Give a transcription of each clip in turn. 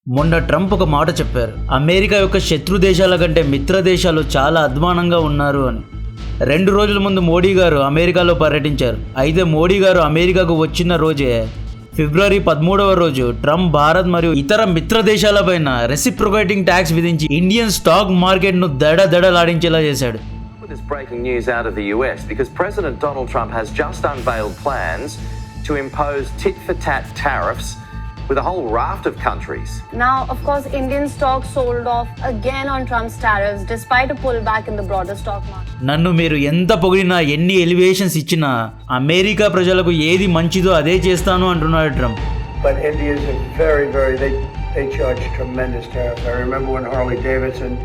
మొన్న ట్రంప్ ఒక మాట చెప్పారు. అమెరికా యొక్క శత్రు దేశాల కంటే మిత్ర దేశాలు చాలా అధ్వానంగా ఉన్నారు అని. 2 రోజుల ముందు మోడీ గారు అమెరికాలో పర్యటించారు. అయితే మోడీ గారు అమెరికాకు వచ్చిన రోజే ఫిబ్రవరి 13వ రోజు ట్రంప్ భారత్ మరియు ఇతర మిత్ర దేశాలపైన రెసిప్రొకేటింగ్ ట్యాక్స్ విధించి ఇండియన్ స్టాక్ మార్కెట్ను దడదడలాడించేలా చేశాడు. This breaking news out of the US because President Donald Trump has just unveiled plans to impose tit-for-tat tariffs with a whole raft of countries. Now, of course, Indian stocks sold off again on Trump's tariffs despite a pullback in the broader stock market. నన్ను మీరు ఎంత పొగిడినా ఎన్ని elevations ఇచ్చినా America ప్రజలకు ఏది మంచిదో అదే చేస్తాను అంటున్నాడు Trump. But India is a very they charge tremendous tariffs. I remember when Harley Davidson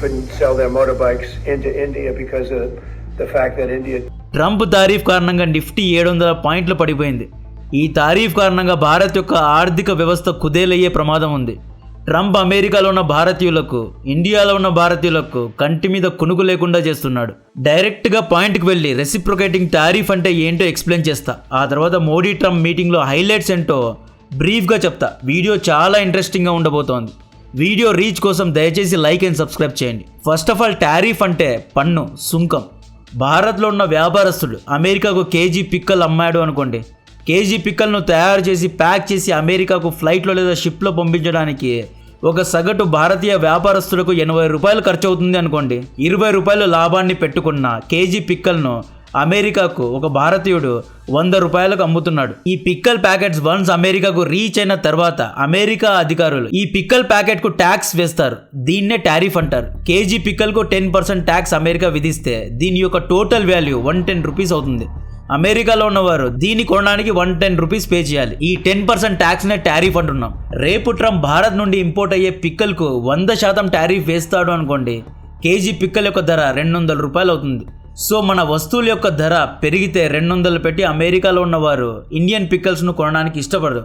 couldn't sell their motorbikes into India because of the fact that India. Trump tariff కారణంగా Nifty 700 పాయింట్లు పడిపోయింది. ఈ తారీఫ్ కారణంగా భారత్ యొక్క ఆర్థిక వ్యవస్థ కుదేలయ్యే ప్రమాదం ఉంది. ట్రంప్ అమెరికాలో ఉన్న భారతీయులకు, ఇండియాలో ఉన్న భారతీయులకు కంటి మీద కునుకు లేకుండా చేస్తున్నాడు. డైరెక్ట్గా పాయింట్కి వెళ్ళి రెసిప్రొకేటింగ్ టారిఫ్ అంటే ఏంటో ఎక్స్ప్లెయిన్ చేస్తా. ఆ తర్వాత మోడీ ట్రంప్ మీటింగ్లో హైలైట్స్ ఏంటో బ్రీఫ్గా చెప్తా. వీడియో చాలా ఇంట్రెస్టింగ్గా ఉండబోతోంది. వీడియో రీచ్ కోసం దయచేసి లైక్ అండ్ సబ్స్క్రైబ్ చేయండి. ఫస్ట్ ఆఫ్ ఆల్ టారిఫ్ అంటే పన్ను, సుంకం. భారత్లో ఉన్న వ్యాపారస్తుడు అమెరికాకు కేజీ పిక్కలు అమ్మాడు అనుకోండి. కేజీ పిక్కలను తయారు చేసి ప్యాక్ చేసి అమెరికాకు ఫ్లైట్లో లేదా షిప్లో పంపించడానికి ఒక సగటు భారతీయ వ్యాపారస్తులకు 80 రూపాయలు ఖర్చు అవుతుంది అనుకోండి. 20 రూపాయలు లాభాన్ని పెట్టుకున్న కేజీ పిక్కలను అమెరికాకు ఒక భారతీయుడు 100 రూపాయలకు అమ్ముతున్నాడు. ఈ పిక్కల్ ప్యాకెట్స్ వన్స్ అమెరికాకు రీచ్ అయిన తర్వాత అమెరికా అధికారులు ఈ పిక్కల్ ప్యాకెట్ కు ట్యాక్స్ వేస్తారు. దీన్నే టారిఫ్ అంటారు. కేజీ పిక్కల్ కు 10% ట్యాక్స్ అమెరికా విధిస్తే దీని యొక్క టోటల్ వాల్యూ 110 రూపీస్ అవుతుంది. అమెరికాలో ఉన్నవారు దీన్ని కొనడానికి 110 రూపీస్ పే చేయాలి. ఈ 10% ట్యాక్స్ నే టారిఫ్ అంటున్నాం. రేపు ట్రంప్ భారత్ నుండి ఇంపోర్ట్ అయ్యే పిక్కల్కు 100% టారిఫ్ వేస్తాడు అనుకోండి. కేజీ పిక్కల్ యొక్క ధర 200 రూపాయలు అవుతుంది. సో మన వస్తువుల యొక్క ధర పెరిగితే 200 పెట్టి అమెరికాలో ఉన్నవారు ఇండియన్ పిక్కల్స్ను కొనడానికి ఇష్టపడరు.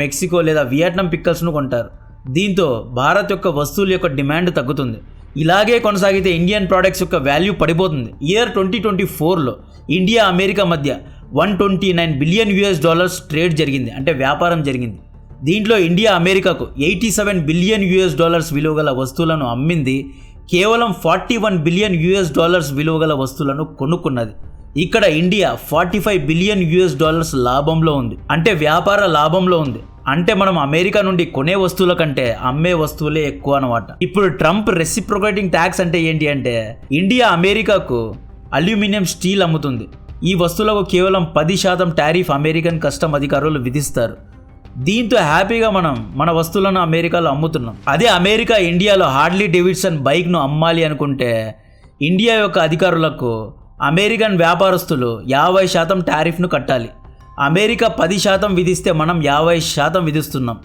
మెక్సికో లేదా వియట్నాం పిక్కల్స్ను కొంటారు. దీంతో భారత్ యొక్క వస్తువుల యొక్క డిమాండ్ తగ్గుతుంది. ఇలాగే కొనసాగితే ఇండియన్ ప్రోడక్ట్స్ యొక్క వాల్యూ పడిపోతుంది. ఇయర్ 2024లో ఇండియా అమెరికా మధ్య $129 బిలియన్ ట్రేడ్ జరిగింది, అంటే వ్యాపారం జరిగింది. దీంట్లో ఇండియా అమెరికాకు $87 బిలియన్ విలువ గల వస్తువులను అమ్మింది. కేవలం $41 బిలియన్ విలువ గల వస్తువులను కొనుక్కున్నది. ఇక్కడ ఇండియా $45 బిలియన్ లాభంలో ఉంది, అంటే వ్యాపార లాభంలో ఉంది. అంటే మనం అమెరికా నుండి కొనే వస్తువుల కంటే అమ్మే వస్తువులే ఎక్కువ అన్నమాట. ఇప్పుడు ట్రంప్ రెసిప్రొకేటింగ్ ట్యాక్స్ అంటే ఏంటి అంటే, ఇండియా అమెరికాకు అల్యూమినియం, స్టీల్ అమ్ముతుంది. ఈ వస్తువులకు కేవలం 10% టారిఫ్ అమెరికన్ కస్టమ్ అధికారులు విధిస్తారు. దీంతో హ్యాపీగా మనం మన వస్తువులను అమెరికాలో అమ్ముతున్నాం. అదే అమెరికా ఇండియాలో హార్లీ డేవిడ్సన్ బైక్ను అమ్మాలి అనుకుంటే ఇండియా యొక్క అధికారులకు అమెరికన్ వ్యాపారస్తులు 50% టారిఫ్ను కట్టాలి. అమెరికా 10% విధిస్తే మనం 50% విధిస్తున్నాం.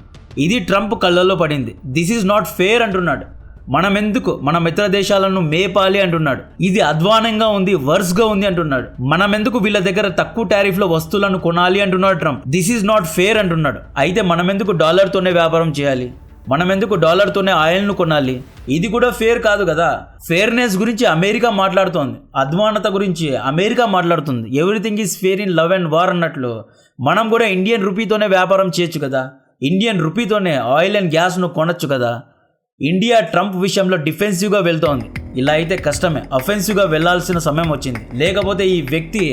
ఇది ట్రంప్ కళ్ళల్లో పడింది. దిస్ ఈజ్ నాట్ ఫేర్ అంటున్నాడు. మనం ఎందుకు మన మిత్ర దేశాలను మేపాలి అంటున్నాడు. ఇది అధ్వానంగా ఉంది, వర్స్గా ఉంది అంటున్నాడు. మనం ఎందుకు వీళ్ళ దగ్గర తక్కువ టారిఫ్లో వస్తువులను కొనాలి అంటున్నాడు Trump. This is not fair అంటున్నాడు. అయితే మనం ఎందుకు డాలర్తోనే వ్యాపారం చేయాలి, మనం ఎందుకు డాలర్తోనే ఆయిల్ను కొనాలి? ఇది కూడా ఫేర్ కాదు కదా. ఫేర్నెస్ గురించి అమెరికా మాట్లాడుతోంది, అధ్వానత గురించి అమెరికా మాట్లాడుతుంది. Everything is fair in love and war అన్నట్లు మనం కూడా ఇండియన్ రూపీతోనే వ్యాపారం చేయొచ్చు కదా. ఇండియన్ రూపీతోనే ఆయిల్ అండ్ గ్యాస్ను కొనొచ్చు కదా. ఇండియా ట్రంప్ విషయంలో డిఫెన్సివ్గా వెళ్తోంది. ఇలా అయితే కష్టమే. అఫెన్సివ్గా వెళ్లాల్సిన సమయం వచ్చింది. లేకపోతే ఈ వ్యక్తి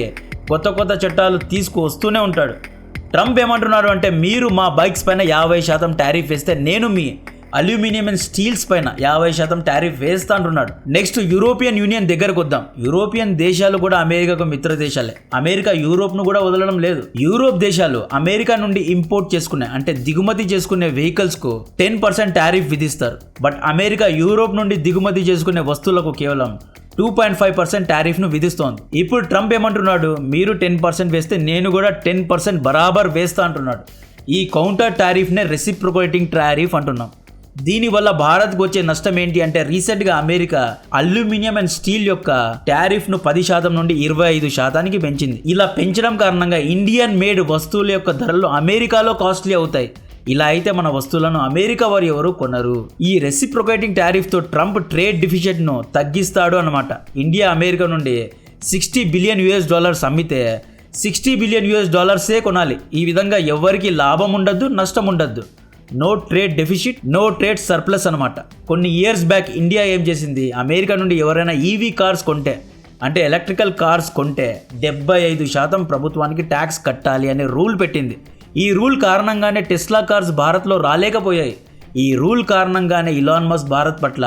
కొత్త చట్టాలు తీసుకువస్తూనే ఉంటాడు. ట్రంప్ ఏమంటున్నాడు అంటే, మీరు మా బైక్స్ పైన 50% టారిఫ్ వేస్తే నేను మీ అల్యూమినియం అండ్ స్టీల్స్ పైన 50% టారిఫ్ వేస్తా అంటున్నాడు. నెక్స్ట్ యూరోపియన్ యూనియన్ దగ్గరకు వద్దాం. యూరోపియన్ దేశాలు కూడా అమెరికాకు మిత్ర దేశాలే. అమెరికా యూరోప్ను కూడా వదలడం లేదు. యూరోప్ దేశాలు అమెరికా నుండి ఇంపోర్ట్ చేసుకునే, అంటే దిగుమతి చేసుకునే వెహికల్స్కు 10% టారిఫ్ విధిస్తారు. బట్ అమెరికా యూరోప్ నుండి దిగుమతి చేసుకునే వస్తువులకు కేవలం 2.5% టారిఫ్ను విధిస్తోంది. ఇప్పుడు ట్రంప్ ఏమంటున్నాడు, మీరు 10% వేస్తే నేను కూడా 10% బరాబర్ వేస్తా అంటున్నాడు. ఈ కౌంటర్ టారిఫ్నే రెసిప్రొకేటింగ్ టారిఫ్ అంటున్నాం. దీనివల్ల భారత్కు వచ్చే నష్టం ఏంటి అంటే, రీసెంట్గా అమెరికా అల్యూమినియం అండ్ స్టీల్ యొక్క టారిఫ్ను 10% నుండి 25%కి పెంచింది. ఇలా పెంచడం కారణంగా ఇండియన్ మేడ్ వస్తువుల యొక్క ధరలు అమెరికాలో కాస్ట్లీ అవుతాయి. ఇలా అయితే మన వస్తువులను అమెరికా వారు ఎవరు కొనరు. ఈ రెసిప్రొకేటింగ్ టారిఫ్తో ట్రంప్ ట్రేడ్ డిఫిసిట్ను తగ్గిస్తాడు అన్నమాట. ఇండియా అమెరికా నుండి $60 బిలియన్ అమ్మితే $60 బిలియన్ కొనాలి. ఈ విధంగా ఎవరికి లాభం ఉండద్దు, నష్టం ఉండద్దు. No trade deficit, no trade surplus అనమాట. కొన్ని ఇయర్స్ బ్యాక్ ఇండియా ఏం చేసింది, అమెరికా నుండి ఎవరైనా ఈవీ కార్స్ కొంటే అంటే ఎలక్ట్రికల్ కార్స్ కొంటే 75% ప్రభుత్వానికి ట్యాక్స్ కట్టాలి అనే రూల్ పెట్టింది. ఈ రూల్ కారణంగానే టెస్లా కార్స్ భారత్లో రాలేకపోయాయి. ఈ రూల్ కారణంగానే ఇలాన్ మస్క్ భారత్ పట్ల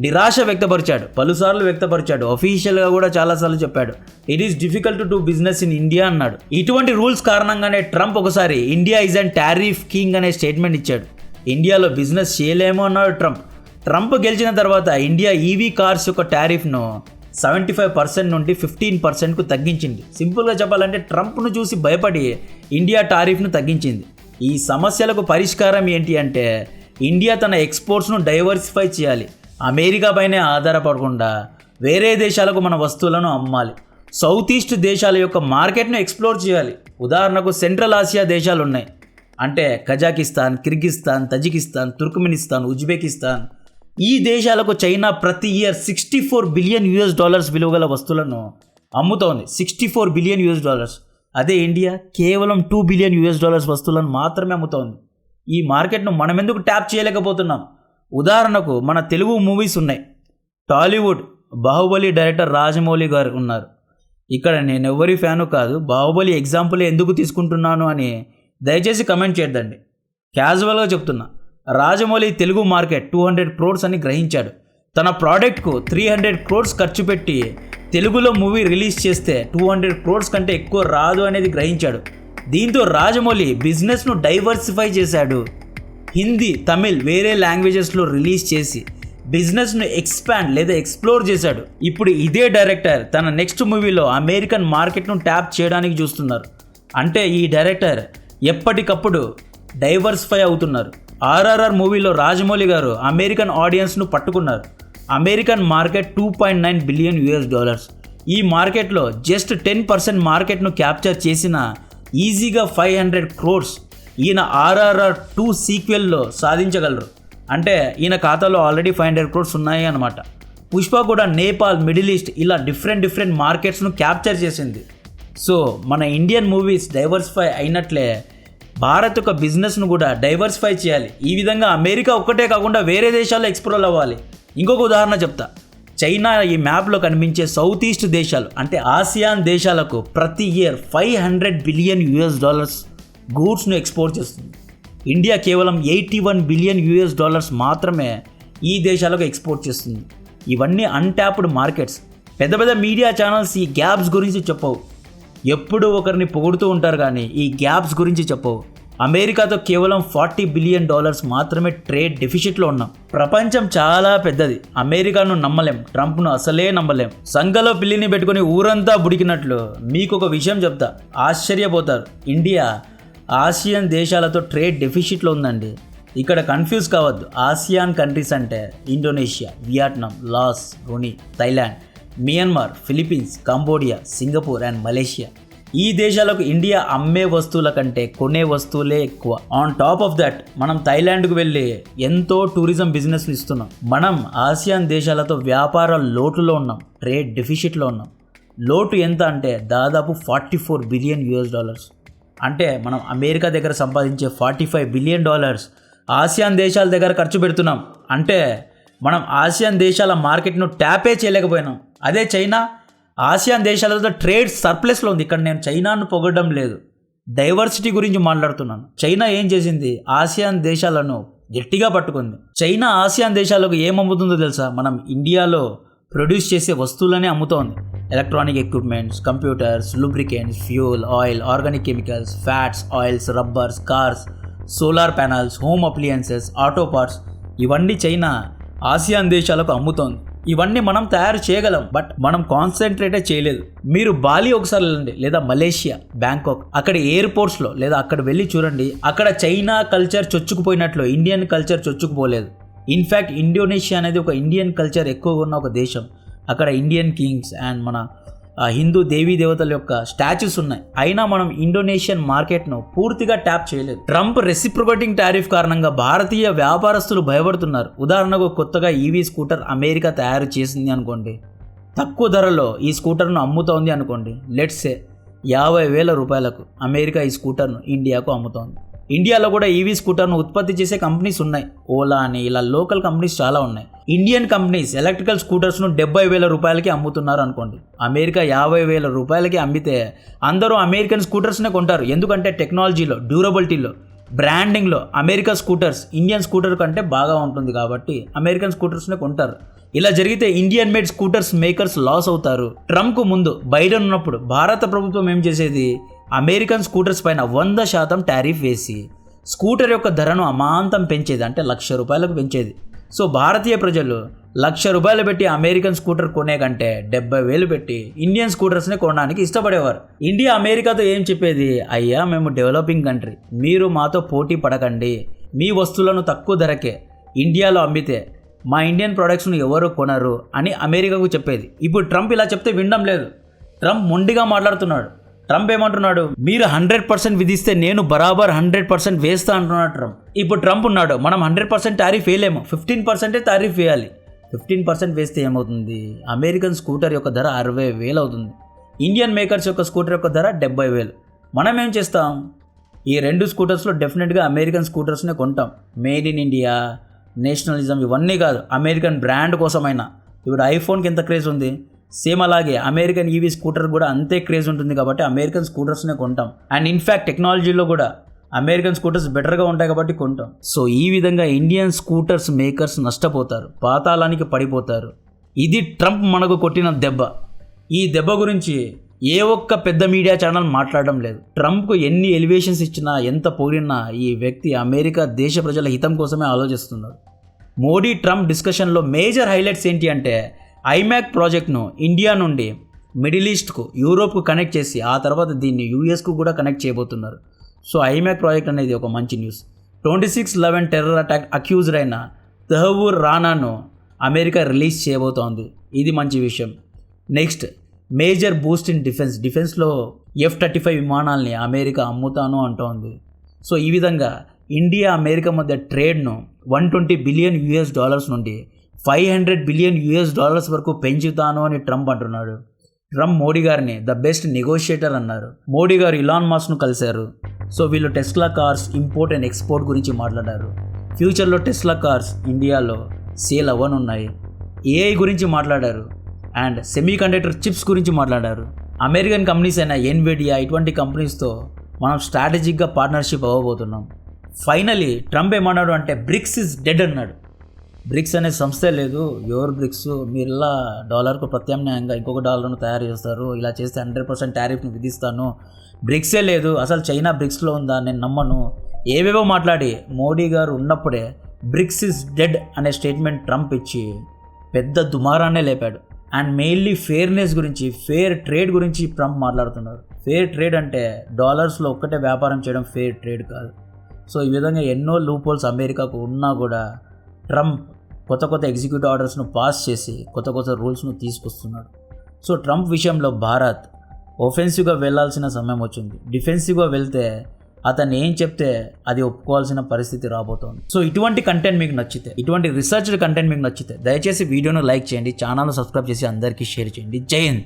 నిరాశ వ్యక్తపరిచాడు, పలుసార్లు వ్యక్తపరిచాడు, అఫీషియల్గా కూడా చాలాసార్లు చెప్పాడు. It is difficult to do business in India అన్నాడు. ఇటువంటి రూల్స్ కారణంగానే ట్రంప్ ఒకసారి India is and tariff king అనే స్టేట్మెంట్ ఇచ్చాడు. ఇండియాలో బిజినెస్ చేయలేమో అన్నాడు ట్రంప్ గెలిచిన తర్వాత ఇండియా ఈవీ కార్స్ యొక్క టారిఫ్ను 75% నుండి 15%కు తగ్గించింది. సింపుల్గా చెప్పాలంటే ట్రంప్ను చూసి భయపడి ఇండియా టారిఫ్ను తగ్గించింది. ఈ సమస్యలకు పరిష్కారం ఏంటి అంటే ఇండియా తన ఎక్స్పోర్ట్స్ను డైవర్సిఫై చేయాలి. అమెరికా పైనే ఆధారపడకుండా వేరే దేశాలకు మన వస్తువులను అమ్మాలి. సౌత్ ఈస్ట్ దేశాల యొక్క మార్కెట్ను ఎక్స్ప్లోర్ చేయాలి. ఉదాహరణకు సెంట్రల్ ఆసియా దేశాలు ఉన్నాయి, అంటే Kazakhstan, Kyrgyzstan, Tajikistan, Turkmenistan, Uzbekistan. ఈ దేశాలకు చైనా ప్రతి ఇయర్ $64 బిలియన్ విలువగల వస్తువులను అమ్ముతోంది. $64 బిలియన్. అదే ఇండియా కేవలం $2 బిలియన్ వస్తువులను మాత్రమే అమ్ముతోంది. ఈ మార్కెట్ను మనం ఎందుకు ట్యాప్ చేయలేకపోతున్నాం? ఉదాహరణకు మన తెలుగు మూవీస్ ఉన్నాయి. టాలీవుడ్ బాహుబలి డైరెక్టర్ రాజమౌళి గారు ఉన్నారు. ఇక్కడ నేను ఎవరి ఫ్యాను కాదు, బాహుబలి ఎగ్జాంపుల్ ఎందుకు తీసుకుంటున్నాను అని దయచేసి కమెంట్ చేయొద్దండి. క్యాజువల్గా చెప్తున్నా. రాజమౌళి తెలుగు మార్కెట్ 200 crores అని గ్రహించాడు. తన ప్రోడక్ట్కు 300 crores ఖర్చు పెట్టి తెలుగులో మూవీ రిలీజ్ చేస్తే 200 crores కంటే ఎక్కువ రాదు అనేది గ్రహించాడు. దీంతో రాజమౌళి బిజినెస్ను డైవర్సిఫై చేశాడు. హిందీ, తమిళ్ వేరే లాంగ్వేజెస్లో రిలీజ్ చేసి బిజినెస్ను ఎక్స్పాండ్ లేదా ఎక్స్ప్లోర్ చేశాడు. ఇప్పుడు ఇదే డైరెక్టర్ తన నెక్స్ట్ మూవీలో అమెరికన్ మార్కెట్ను ట్యాప్ చేయడానికి చూస్తున్నారు. అంటే ఈ డైరెక్టర్ ఎప్పటికప్పుడు డైవర్సిఫై అవుతున్నారు. RRR మూవీలో రాజమౌళి గారు అమెరికన్ ఆడియన్స్ను పట్టుకున్నారు. American market $2.9 billion. ఈ మార్కెట్లో జస్ట్ 10% మార్కెట్ను క్యాప్చర్ చేసిన ఈజీగా 500 crores ఈయన RRR 2 సీక్వెల్లో సాధించగలరు. అంటే ఈయన ఖాతాలో ఆల్రెడీ 500 crores ఉన్నాయి అన్నమాట. పుష్ప కూడా నేపాల్, మిడిల్ ఈస్ట్ ఇలా డిఫరెంట్ మార్కెట్స్ను క్యాప్చర్ చేసింది. సో మన ఇండియన్ మూవీస్ డైవర్సిఫై అయినట్లే భారత్ యొక్క బిజినెస్ను కూడా డైవర్సిఫై చేయాలి. ఈ విధంగా అమెరికా ఒక్కటే కాకుండా వేరే దేశాల్లో ఎక్స్ప్లోర్ అవ్వాలి. ఇంకొక ఉదాహరణ చెప్తా. చైనా ఈ మ్యాప్లో కనిపించే సౌత్ ఈస్ట్ దేశాలు అంటే ఆసియాన్ దేశాలకు ప్రతి ఇయర్ $500 బిలియన్ గూడ్స్ను ఎక్స్పోర్ట్ చేస్తుంది. ఇండియా కేవలం $81 బిలియన్ మాత్రమే ఈ దేశాలకు ఎక్స్పోర్ట్ చేస్తుంది. ఇవన్నీ అన్ట్యాప్డ్ మార్కెట్స్. పెద్ద మీడియా ఛానల్స్ ఈ గ్యాప్స్ గురించి చెప్పవు. ఎప్పుడు ఒకరిని పొగుడుతూ ఉంటారు కానీ ఈ గ్యాప్స్ గురించి చెప్పవు. అమెరికాతో కేవలం $40 బిలియన్ మాత్రమే ట్రేడ్ డెఫిసిట్లో ఉన్నాం. ప్రపంచం చాలా పెద్దది. అమెరికాను నమ్మలేం, ట్రంప్ను అసలే నమ్మలేం. సంఘలో పిల్లిని పెట్టుకుని ఊరంతా బుడికినట్లు మీకు ఒక విషయం చెప్తా, ఆశ్చర్యపోతారు. ఇండియా ఆసియన్ దేశాలతో ట్రేడ్ డెఫిసిట్లో ఉందండి. ఇక్కడ కన్ఫ్యూజ్ కావద్దు. ఆసియాన్ కంట్రీస్ అంటే Indonesia, Vietnam, Laos, Brunei, Thailand, Myanmar, Philippines, Cambodia, Singapore and Malaysia. ఈ దేశాలకు ఇండియా అమ్మే వస్తువుల కంటే కొనే వస్తువులే ఎక్కువ. ఆన్ టాప్ ఆఫ్ దట్ మనం థైలాండ్కు వెళ్ళి ఎంతో టూరిజం బిజినెస్లు ఇస్తున్నాం. మనం ఆసియాన్ దేశాలతో వ్యాపార లోటులో ఉన్నాం, ట్రేడ్ డెఫిసిట్లో ఉన్నాం. లోటు ఎంత అంటే దాదాపు $44 బిలియన్. అంటే మనం అమెరికా దగ్గర సంపాదించే $45 బిలియన్ ఆసియాన్ దేశాల దగ్గర ఖర్చు పెడుతున్నాం. అంటే మనం ఆసియాన్ దేశాల మార్కెట్ను ట్యాపే చేయలేకపోయినాం. అదే చైనా ఆసియాన్ దేశాలతో ట్రేడ్ సర్ప్లస్లో ఉంది. ఇక్కడ నేను చైనాను పొగడడం లేదు, డైవర్సిటీ గురించి మాట్లాడుతున్నాను. చైనా ఏం చేసింది, ఆసియాన్ దేశాలను గట్టిగా పట్టుకుంది. చైనా ఆసియాన్ దేశాలకు ఏం అమ్ముతుందో తెలుసా? మనం ఇండియాలో ప్రొడ్యూస్ చేసే వస్తువులనే అమ్ముతోంది. Electronic equipments, computers, lubricants, fuel, oil, organic chemicals, fats, oils, rubbers, cars, solar panels, home appliances, auto parts ఇవన్నీ చైనా ఆసియాన్ దేశాలకు అమ్ముతోంది. ఇవన్నీ మనం తయారు చేయగలం, బట్ మనం కాన్సన్ట్రేటే చేయలేదు. మీరు బాలి ఒకసారి వెళ్ళండి, లేదా మలేషియా, బ్యాంకాక్, అక్కడ ఎయిర్పోర్ట్స్లో లేదా అక్కడ వెళ్ళి చూడండి. అక్కడ చైనా కల్చర్ చొచ్చుకుపోయినట్లు ఇండియన్ కల్చర్ చొచ్చుకుపోలేదు. ఇన్ఫ్యాక్ట్ ఇండోనేషియా అనేది ఒక ఇండియన్ కల్చర్ ఎక్కువగా ఉన్న ఒక దేశం. అక్కడ ఇండియన్ కింగ్స్ అండ్ మన హిందూ దేవీ దేవతల యొక్క స్టాచ్యూస్ ఉన్నాయి. అయినా మనం ఇండోనేషియన్ మార్కెట్ను పూర్తిగా ట్యాప్ చేయలేదు. ట్రంప్ రెసిప్రొకేటింగ్ టారిఫ్ కారణంగా భారతీయ వ్యాపారస్తులు భయపడుతున్నారు. ఉదాహరణకు కొత్తగా ఈవీ స్కూటర్ అమెరికా తయారు చేసింది అనుకోండి, తక్కువ ధరలో ఈ స్కూటర్ను అమ్ముతోంది అనుకోండి. లెట్స్ సే 50,000 రూపాయలకు అమెరికా ఈ స్కూటర్ను ఇండియాకు అమ్ముతోంది. ఇండియాలో కూడా ఈవీ స్కూటర్ను ఉత్పత్తి చేసే కంపెనీస్ ఉన్నాయి. ఓలా అని ఇలా లోకల్ కంపెనీస్ చాలా ఉన్నాయి. ఇండియన్ కంపెనీస్ ఎలక్ట్రికల్ స్కూటర్స్ను 70,000 రూపాయలకి అమ్ముతున్నారు అనుకోండి. అమెరికా 50,000 రూపాయలకి అమ్మితే అందరూ అమెరికన్ స్కూటర్స్నే కొంటారు. ఎందుకంటే టెక్నాలజీలో, డ్యూరబిలిటీలో, బ్రాండింగ్లో అమెరికా స్కూటర్స్ ఇండియన్ స్కూటర్ కంటే బాగా ఉంటుంది కాబట్టి అమెరికన్ స్కూటర్స్నే కొంటారు. ఇలా జరిగితే Indian made scooters makers loss అవుతారు. ట్రంప్కు ముందు బైడెన్ ఉన్నప్పుడు భారత ప్రభుత్వం ఏం చేసేది, అమెరికన్ స్కూటర్స్ పైన 100% టారిఫ్ వేసి స్కూటర్ యొక్క ధరను అమాంతం పెంచేది, అంటే ₹1,00,000 పెంచేది. సో భారతీయ ప్రజలు ₹1,00,000 పెట్టి అమెరికన్ స్కూటర్ కొనే కంటే 70,000 పెట్టి ఇండియన్ స్కూటర్స్ని కొనడానికి ఇష్టపడేవారు. ఇండియా అమెరికాతో ఏం చెప్పేది, అయ్యా మేము డెవలపింగ్ కంట్రీ, మీరు మాతో పోటీ పడకండి, మీ వస్తువులను తక్కువ ధరకే ఇండియాలో అమ్మితే మా ఇండియన్ ప్రొడక్ట్స్ను ఎవరు కొనరు అని అమెరికాకు చెప్పేది. ఇప్పుడు ట్రంప్ ఇలా చెప్తే వినడం లేదు. ట్రంప్ మొండిగా మాట్లాడుతున్నాడు. ట్రంప్ ఏమంటున్నాడు, మీరు 100% విధిస్తే నేను బరాబర్ 100% వేస్తా అంటున్నాడు ట్రంప్. ఇప్పుడు ట్రంప్ ఉన్నాడు, మనం 100% టారిఫ్ వేయలేము, 15% టారిఫ్ వేయాలి. 15% వేస్తే ఏమవుతుంది, అమెరికన్ స్కూటర్ యొక్క ధర 60,000 అవుతుంది. ఇండియన్ మేకర్స్ యొక్క స్కూటర్ యొక్క ధర 70,000. మనం ఏం చేస్తాం, ఈ రెండు స్కూటర్స్లో డెఫినెట్గా అమెరికన్ స్కూటర్స్నే కొంటాం. మేడ్ ఇన్ ఇండియా, నేషనలిజం ఇవన్నీ కాదు, అమెరికన్ బ్రాండ్ కోసమైనా. ఇప్పుడు ఐఫోన్కి ఎంత క్రేజ్ ఉంది, సేమ్ అలాగే అమెరికన్ ఈవీ స్కూటర్ కూడా అంతే క్రేజ్ ఉంటుంది కాబట్టి అమెరికన్ స్కూటర్స్నే కొంటాం. అండ్ ఇన్ఫ్యాక్ట్ టెక్నాలజీలో కూడా అమెరికన్ స్కూటర్స్ బెటర్గా ఉంటాయి కాబట్టి కొంటాం. సో ఈ విధంగా ఇండియన్ స్కూటర్స్ మేకర్స్ నష్టపోతారు, పాతాళానికి పడిపోతారు. ఇది ట్రంప్ మనకు కొట్టిన దెబ్బ. ఈ దెబ్బ గురించి ఏ ఒక్క పెద్ద మీడియా ఛానల్ మాట్లాడడం లేదు. ట్రంప్కు ఎన్ని ఎలివేషన్స్ ఇచ్చినా, ఎంత పొగిడినా ఈ వ్యక్తి అమెరికా దేశ ప్రజల హితం కోసమే ఆలోచిస్తున్నారు. మోడీ ట్రంప్ డిస్కషన్లో మేజర్ హైలైట్స్ ఏంటి అంటే, ఐమాక్ ప్రాజెక్ట్ను ఇండియా నుండి మిడిల్ ఈస్ట్కు, యూరోప్కు కనెక్ట్ చేసి ఆ తర్వాత దీన్ని యూఎస్కు కూడా కనెక్ట్ చేయబోతున్నారు. సో ఐమాక్ ప్రాజెక్ట్ అనేది ఒక మంచి న్యూస్. 26/11 టెర్రర్ అటాక్ అక్యూజ్డ్ అయిన తహవూర్ రానాను అమెరికా రిలీజ్ చేయబోతోంది. ఇది మంచి విషయం. నెక్స్ట్, మేజర్ బూస్ట్ ఇన్ డిఫెన్స్లో F-35 విమానాల్ని అమెరికా అమ్ముతాను అంటోంది. సో ఈ విధంగా ఇండియా అమెరికా మధ్య ట్రేడ్ను $120 బిలియన్ నుండి $500 బిలియన్ వరకు పెంచుతాను అని ట్రంప్ అంటున్నాడు. ట్రంప్ మోడీ గారిని ద బెస్ట్ నెగోషియేటర్ అన్నారు. మోడీ గారు ఇలాన్ మస్క్ను కలిశారు. సో వీళ్ళు Tesla cars import and export గురించి మాట్లాడారు. ఫ్యూచర్లో టెస్లా కార్స్ ఇండియాలో సేల్ అవ్వనున్నాయి. ఏఐ గురించి మాట్లాడారు అండ్ సెమీకండక్టర్ చిప్స్ గురించి మాట్లాడారు. అమెరికన్ కంపెనీస్ అయిన ఎన్విడియా ఇటువంటి కంపెనీస్తో మనం స్ట్రాటజిక్గా పార్ట్నర్షిప్ అవ్వబోతున్నాం. ఫైనలీ ట్రంప్ ఏమన్నాడు అంటే, బ్రిక్స్ ఇస్ డెడ్ అన్నాడు. బ్రిక్స్ అనే సంస్థే లేదు, ఎవరు బ్రిక్స్, మీరు ఇలా డాలర్కు ప్రత్యామ్నాయంగా ఇంకొక డాలర్ను తయారు చేస్తారు, ఇలా చేస్తే 100% టారిఫ్ను విధిస్తాను, బ్రిక్సే లేదు, అసలు చైనా బ్రిక్స్లో ఉందా, నేను నమ్మను, ఏవేవో మాట్లాడి మోడీ గారు ఉన్నప్పుడే బ్రిక్స్ ఇస్ డెడ్ అనే స్టేట్మెంట్ ట్రంప్ ఇచ్చి పెద్ద దుమారాన్నే లేపాడు. అండ్ మెయిన్లీ ఫెయిర్నెస్ గురించి, ఫెయిర్ ట్రేడ్ గురించి ట్రంప్ మాట్లాడుతున్నారు. ఫెయిర్ ట్రేడ్ అంటే డాలర్స్లో ఒక్కటే వ్యాపారం చేయడం ఫెయిర్ ట్రేడ్ కాదు. సో ఈ విధంగా ఎన్నో లూప్-హోల్స్ అమెరికాకు ఉన్నా కూడా ట్రంప్ కొత్త ఎగ్జిక్యూటివ్ ఆర్డర్స్ను పాస్ చేసి కొత్త రూల్స్ను తీసుకొస్తున్నాడు. సో ట్రంప్ విషయంలో భారత్ ఒఫెన్సివ్గా వెళ్లాల్సిన సమయం వచ్చింది. డిఫెన్సివ్గా వెళ్తే అతను ఏం చెప్తే అది ఒప్పుకోవాల్సిన పరిస్థితి రాబోతోంది. సో ఇటువంటి కంటెంట్ మీకు నచ్చితే, ఇటువంటి రీసెర్చ్డ్ కంటెంట్ మీకు నచ్చితే దయచేసి వీడియోను లైక్ చేయండి, ఛానల్ను సబ్స్క్రైబ్ చేసి అందరికీ షేర్ చేయండి. జై హింద్.